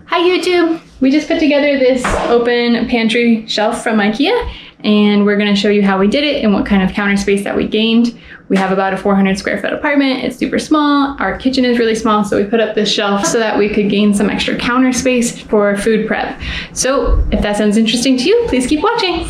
Hi YouTube! We just put together this open pantry shelf from Ikea, and we're going to show you how we did it and what kind of counter space that we gained. We have about a 400 square foot apartment. It's super small. Our kitchen is really small, so we put up this shelf so that we could gain some extra counter space for food prep. So if that sounds interesting to you, please keep watching.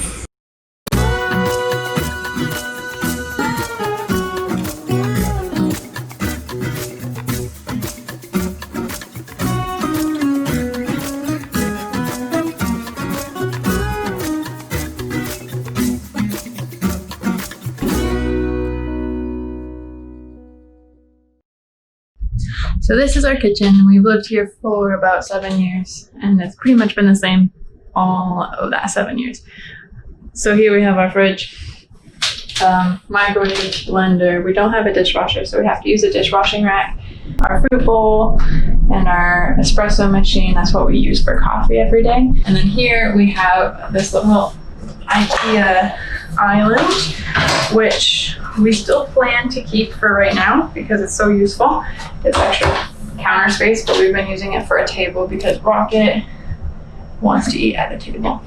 So this is our kitchen. We've lived here for about 7 years, and it's pretty much been the same all of that 7 years. So here we have our fridge, microwave, blender. We don't have a dishwasher, so we have to use a dishwashing rack. Our fruit bowl and our espresso machine. That's what we use for coffee every day. And then here we have this little Ikea island, which we still plan to keep for right now because it's so useful. It's extra counter space, but we've been using it for a table because Rocket wants to eat at a table.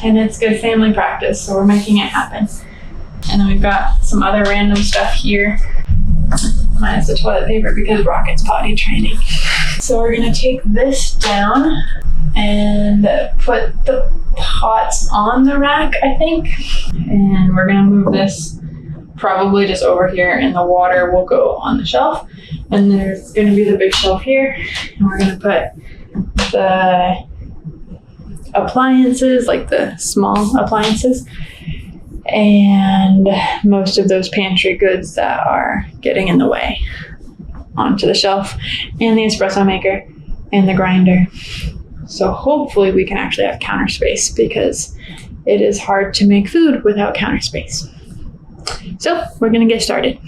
And it's good family practice, so we're making it happen. And then we've got some other random stuff here, minus the toilet paper because Rocket's potty training. So we're gonna take this down and put the pots on the rack, I think. And we're gonna move this probably just over here, and the water will go on the shelf. And there's gonna be the big shelf here, and we're gonna put the appliances, like the small appliances, and most of those pantry goods that are getting in the way onto the shelf, and the espresso maker and the grinder. So hopefully we can actually have counter space because it is hard to make food without counter space. So we're gonna get started.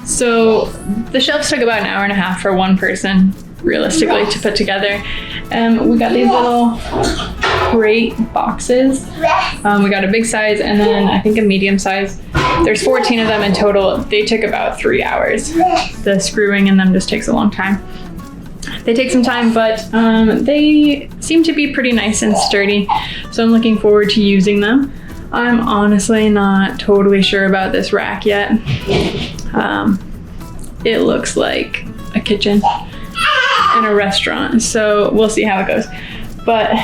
So the shelves took about an hour and a half for one person, realistically, to put together. We got these little crate boxes. We got a big size and then I think a medium size. There's 14 of them in total. They took about 3 hours. The screwing in them just takes a long time. They take some time, but they seem to be pretty nice and sturdy. So I'm looking forward to using them. I'm honestly not totally sure about this rack yet. It looks like a kitchen and a restaurant, so we'll see how it goes. But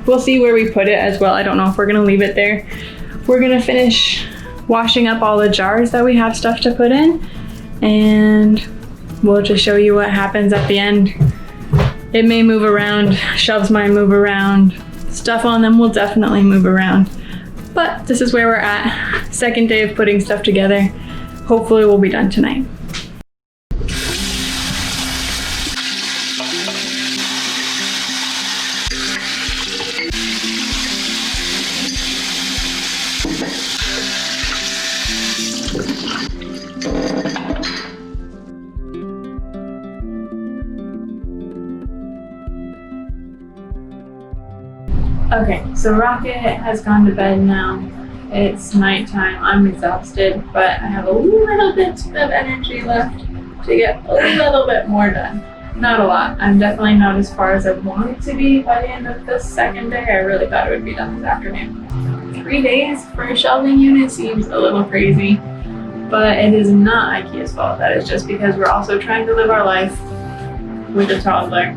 we'll see where we put it as well. I don't know if we're gonna leave it there. We're gonna finish washing up all the jars that we have stuff to put in, and we'll just show you what happens at the end. It may move around, shelves might move around, stuff on them will definitely move around. But this is where we're at. Second day of putting stuff together. Hopefully we'll be done tonight. Okay, so Rocket has gone to bed now. It's nighttime. I'm exhausted, but I have a little bit of energy left to get a little bit more done. Not a lot. I'm definitely not as far as I want to be by the end of the second day. I really thought it would be done this afternoon. 3 days for a shelving unit seems a little crazy, but it is not Ikea's fault. That is just because we're also trying to live our life with a toddler,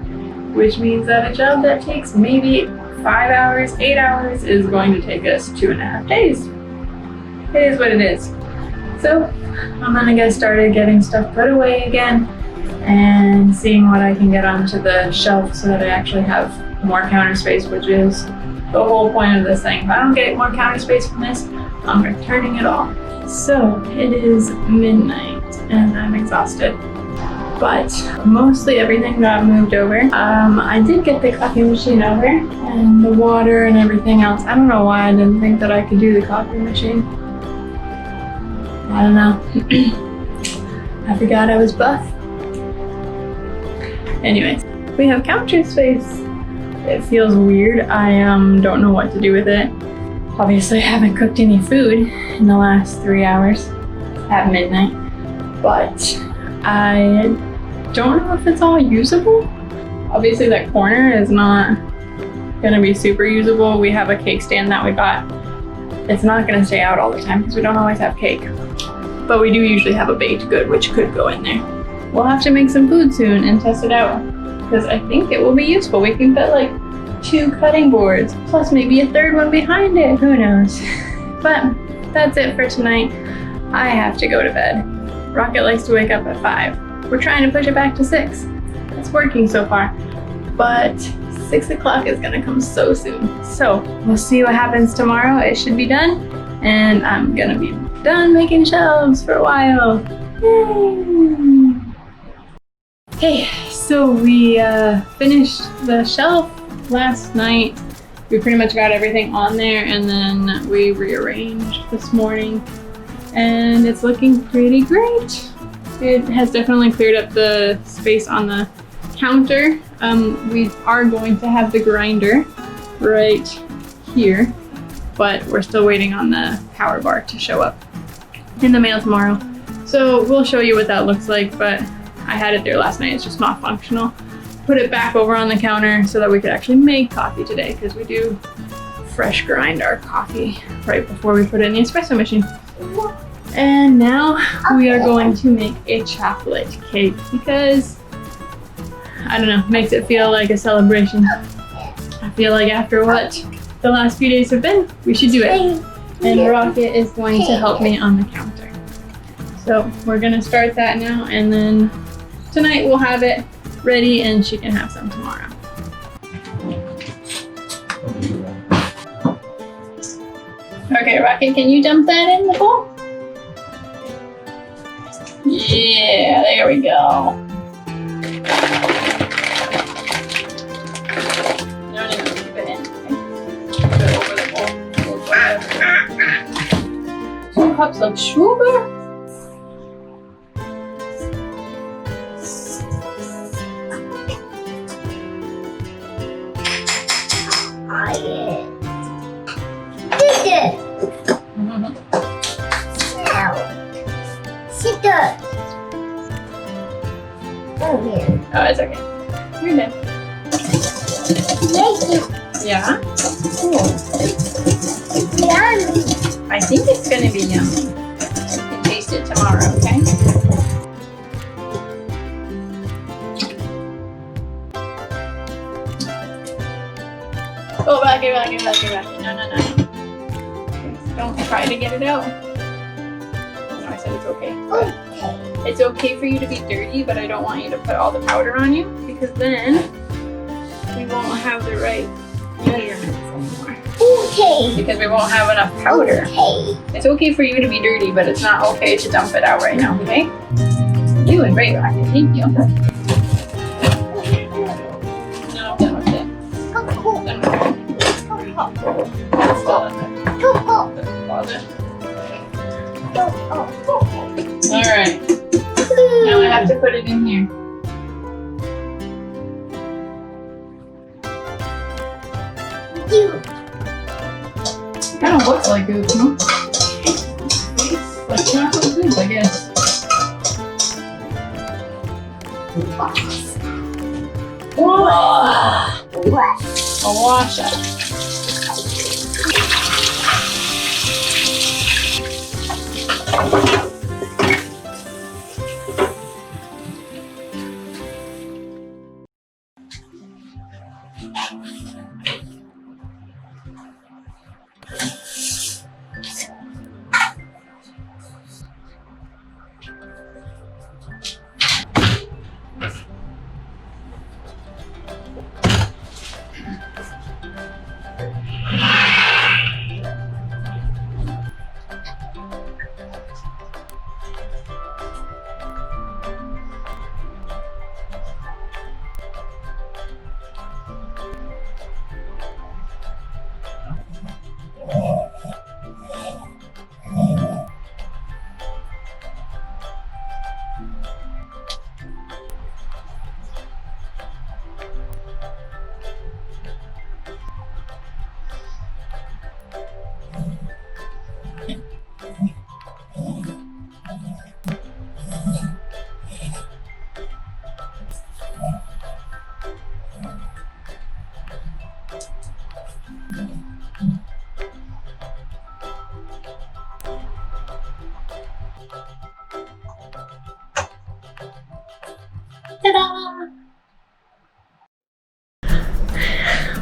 which means that a job that takes maybe 5 hours, 8 hours is going to take us 2.5 days. It is what it is. So I'm gonna get started getting stuff put away again and seeing what I can get onto the shelf so that I actually have more counter space, which is the whole point of this thing. If I don't get more counter space from this, I'm returning it all. So it is midnight and I'm exhausted. but mostly everything got moved over. I did get the coffee machine over and the water and everything else. I don't know why I didn't think that I could do the coffee machine. I don't know. I forgot I was buff. Anyways, we have counter space. It feels weird. I don't know what to do with it. Obviously, I haven't cooked any food in the last 3 hours at midnight, but I don't know if it's all usable. Obviously, that corner is not gonna be super usable. We have a cake stand that we got. It's not gonna stay out all the time because we don't always have cake, but we do usually have a baked good which could go in there. We'll have to make some food soon and test it out because I think it will be useful. We can fit like 2 cutting boards plus maybe a 3rd one behind it. Who knows? But that's it for tonight. I have to go to bed. Rocket likes to wake up at 5. We're trying to push it back to 6. It's working so far, but 6 o'clock is gonna come so soon. So we'll see what happens tomorrow. It should be done, and I'm gonna be done making shelves for a while. Yay! Okay, so we finished the shelf last night. We pretty much got everything on there, and then we rearranged this morning, and it's looking pretty great. It has definitely cleared up the space on the counter. We are going to have the grinder right here, but we're still waiting on the power bar to show up in the mail tomorrow. So we'll show you what that looks like, but I had it there last night. It's just not functional. Put it back over on the counter so that we could actually make coffee today, because we do fresh grind our coffee right before we put it in the espresso machine. And now we are going to make a chocolate cake because, I don't know, makes it feel like a celebration. I feel like after what the last few days have been, we should do it. And Rocket is going to help me on the counter. So we're gonna start that now, and then tonight we'll have it ready and she can have some tomorrow. Okay, Rocket, can you dump that in the bowl? Yeah, there we go. No, keep it in. Okay. Put it over the bowl. 2 cups of sugar. Oh, it's okay. You're good. Yeah? Cool. Yummy. I think it's gonna be yummy. You can taste it tomorrow, okay? Oh, back it. No. Don't try to get it out. No, I said it's okay. Okay. It's okay for you to be dirty, but I don't want you to put all the powder on you, because then we won't have the right measurements anymore. Okay. Because we won't have enough powder. Okay. It's okay for you to be dirty, but it's not okay to dump it out right now, okay? You and Ray Rocket, thank you. No, done with it. Done with it. Alright. Now I have to put it in here. Kind of looks like it, huh? Like chocolate soup, I guess. Whoa! I'll wash that.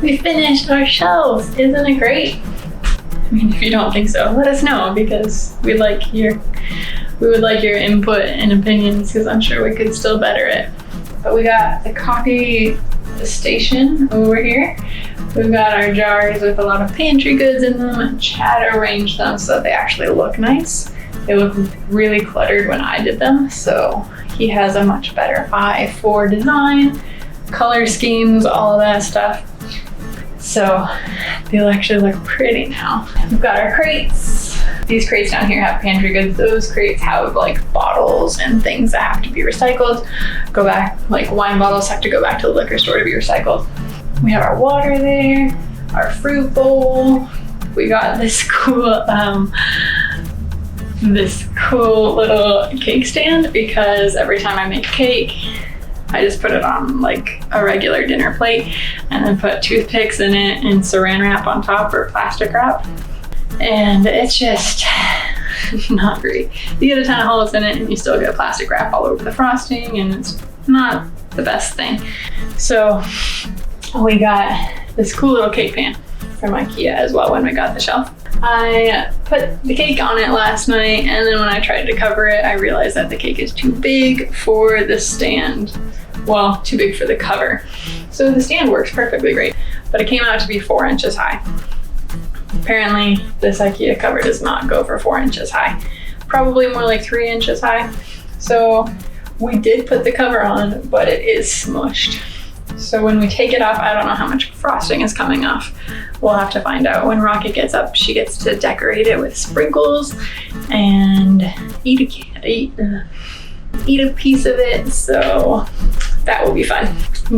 We finished our shelves. Isn't it great? I mean, if you don't think so, let us know because we would like your input and opinions because I'm sure we could still better it. But we got the coffee station over here. We've got our jars with a lot of pantry goods in them, and Chad arranged them so that they actually look nice. They look really cluttered when I did them, so he has a much better eye for design, color schemes, all of that stuff. So they'll actually look pretty now. We've got our crates. These crates down here have pantry goods. Those crates have like bottles and things that have to be recycled. Go back, like wine bottles have to go back to the liquor store to be recycled. We have our water there, our fruit bowl. We got this cool little cake stand because every time I make cake, I just put it on like a regular dinner plate and then put toothpicks in it and saran wrap on top or plastic wrap. And it's just not great. You get a ton of holes in it and you still get plastic wrap all over the frosting and it's not the best thing. So we got this cool little cake pan from Ikea as well when we got the shelf. I put the cake on it last night and then when I tried to cover it, I realized that the cake is too big for the stand. Well, too big for the cover. So the stand works perfectly great, but it came out to be 4 inches high. Apparently, this Ikea cover does not go for 4 inches high. Probably more like 3 inches high. So we did put the cover on, but it is smushed. So when we take it off, I don't know how much frosting is coming off. We'll have to find out. When Rocket gets up, she gets to decorate it with sprinkles and eat a piece of it. So that will be fun.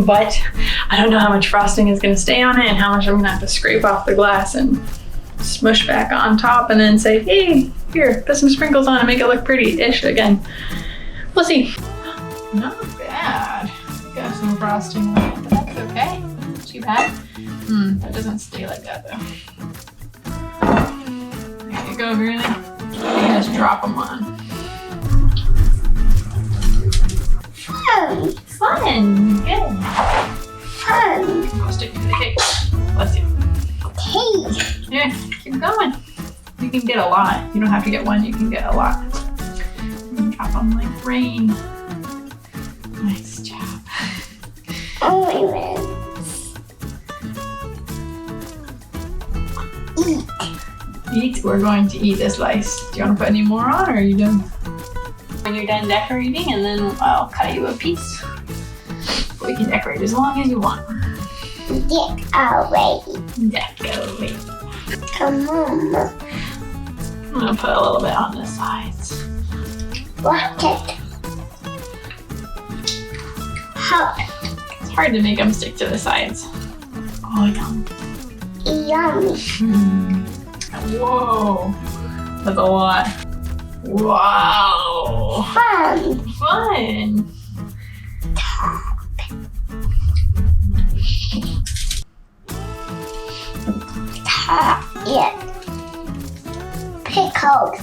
But I don't know how much frosting is going to stay on it and how much I'm going to have to scrape off the glass and smush back on top and then say, hey, here, put some sprinkles on and make it look pretty-ish again. We'll see. Not bad. Got some frosting on it, but that's okay. Not too bad. That doesn't stay like that though. There you go, really. You just drop them on. Fun. Good. Fun. Go stick to the cake. Bless you. Cake. Yeah, keep going. You can get a lot. You don't have to get one, you can get a lot. You can drop them like rain. Nice job. Eat. We're going to eat this slice. Do you want to put any more on or are you done? When you're done decorating and then I'll cut you a piece. We can decorate as long as you want. Decorate. Come on. I'm gonna put a little bit on the sides. Rocket. It's hard to make them stick to the sides. Oh, yum. Yum. Whoa. That's a lot. Wow. Fun. Yeah. Pickles.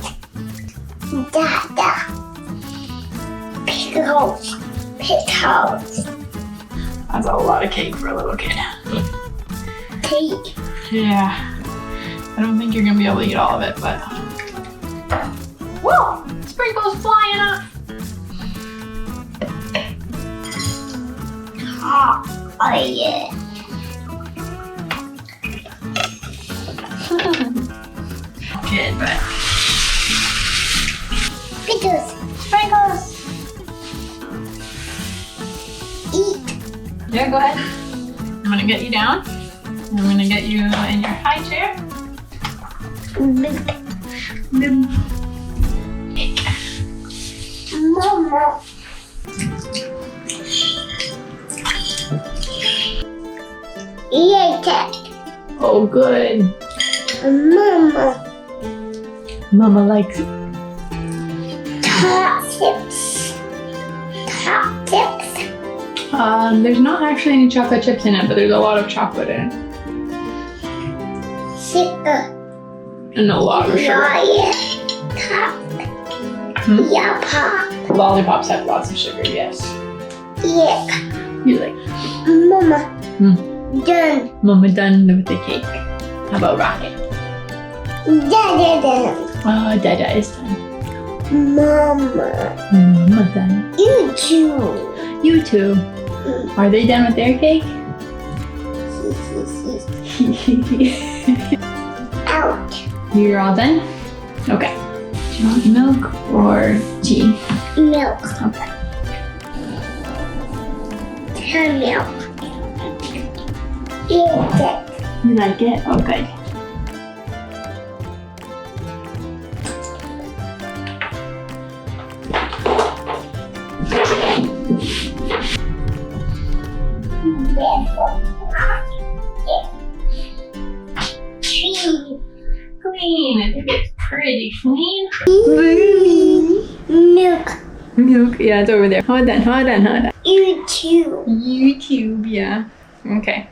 Dada. Pickles. That's a lot of cake for a little kid. Cake. Yeah. I don't think you're gonna be able to eat all of it, but. Whoa! Sprinkles flying up! Oh yeah. Good, but. Pickles. Sprinkles! Eat. Yeah, go ahead. I'm gonna get you down. I'm gonna get you in your high chair. Mama. Eat it. Oh, good. Mama. Mama likes it. Top chips. Top chips. There's not actually any chocolate chips in it, but there's a lot of chocolate in it. Sugar. And a lot of sugar. Top. Yeah, pop. Lollipops have lots of sugar, yes. Yeah. You like Mama. Done. Mama done with the cake. How about Rocket? Done. Oh, Dada is done. Mama. Mama done. You too. You too. Are they done with their cake? Out. You're all done? Okay. Do you want milk or tea? Milk. Okay. Her milk. Eat it. You like it? Oh, good. Clean. I think it's pretty clean. Milk. Milk. Yeah, it's over there. Hold on, hold on, hold on. YouTube. YouTube, yeah. Okay.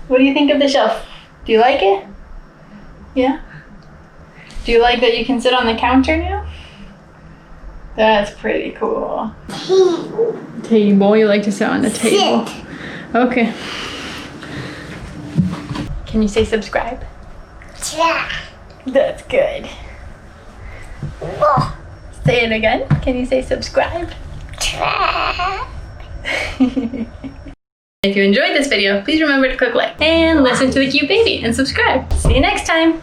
What do you think of the shelf? Do you like it? Yeah? Do you like that you can sit on the counter now? That's pretty cool. Table. You like to sit on the table. Sit. Okay. Can you say subscribe? Try. That's good. Oh. Say it again. Can you say subscribe? Try. If you enjoyed this video, please remember to click like and listen to the cute baby and subscribe. See you next time.